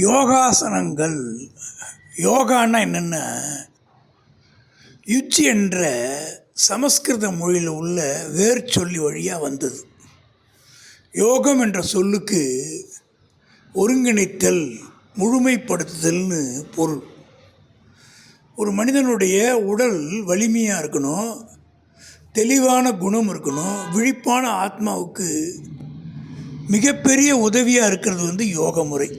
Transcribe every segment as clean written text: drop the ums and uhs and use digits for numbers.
யோகாசனங்கள். யோகான்னா என்னென்னா, யுஜ் என்ற சமஸ்கிருத மொழியில் உள்ள வேர்ச்சொல்லி வழியாக வந்தது. யோகம் என்ற சொல்லுக்கு ஒருங்கிணைத்தல், முழுமைப்படுத்துதல்னு பொருள். ஒரு மனிதனுடைய உடல் வலிமையாக இருக்கணும், தெளிவான குணம் இருக்கணும், விழிப்பான ஆத்மாவுக்கு மிகப்பெரிய உதவியாக இருக்கிறது யோக முறை.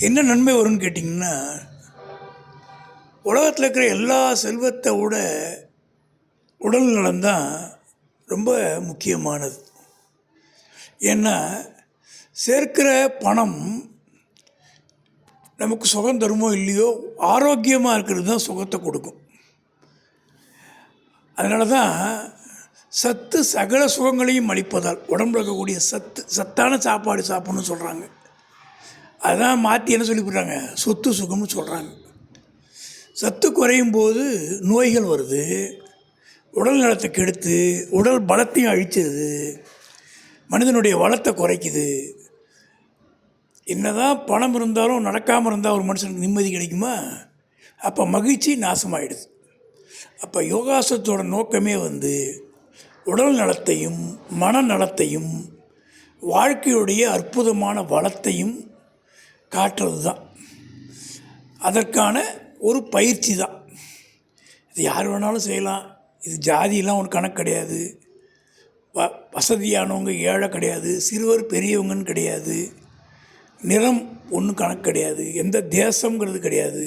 என்ன நன்மை வரும்னு கேட்டிங்கன்னா, உலகத்தில் இருக்கிற எல்லா செல்வத்தை விட உடல் நலம்தான் ரொம்ப முக்கியமானது. ஏன்னா சேர்க்கிற பணம் நமக்கு சுகம் தருமோ இல்லையோ, ஆரோக்கியமாக இருக்கிறது தான் சுகத்தை கொடுக்கும். அதனால தான் சத்து சகல சுகங்களையும் அளிப்பதால் உடம்புல இருக்கக்கூடிய சத்தான சாப்பாடு சாப்பிட்ணுன்னு சொல்கிறாங்க. அதான் மாற்றி என்ன சொல்லிவிட்றாங்க, சொத்து சுகம்னு சொல்கிறாங்க. சத்து குறையும் போது நோய்கள் வருது, உடல் நலத்தை கெடுத்து உடல் பலத்தையும் அழிச்சிடுது, மனிதனுடைய வளத்தை குறைக்குது. என்னதான் பணம் இருந்தாலும் நடக்காமல் இருந்தால் ஒரு மனுஷனுக்கு நிம்மதி கிடைக்குமா? அப்போ மகிழ்ச்சி நாசமாயிடுது. அப்போ யோகாசனத்தோட நோக்கமே உடல் நலத்தையும் மனநலத்தையும் வாழ்க்கையுடைய அற்புதமான வளத்தையும் காட்டுறது தான். அதற்கான ஒரு பயிற்சி தான். இது யார் வேணாலும் செய்யலாம். இது ஜாதியெல்லாம் ஒரு கணக்கு கிடையாது. வசதியானவங்க ஏழை கிடையாது, சிறுவர் பெரியவங்கன்னு கிடையாது, நிறம் ஒன்றும் கணக்கு கிடையாது, எந்த தேசங்கிறது கிடையாது,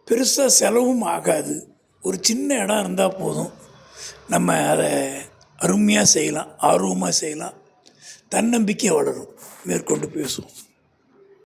பெருசாக செலவும் ஆகாது. ஒரு சின்ன இடம் இருந்தால் போதும், நம்ம அதை அருமையாக செய்யலாம், ஆர்வமாக செய்யலாம், தன்னம்பிக்கை வளரும். மேற்கொண்டு பேசுவோம்.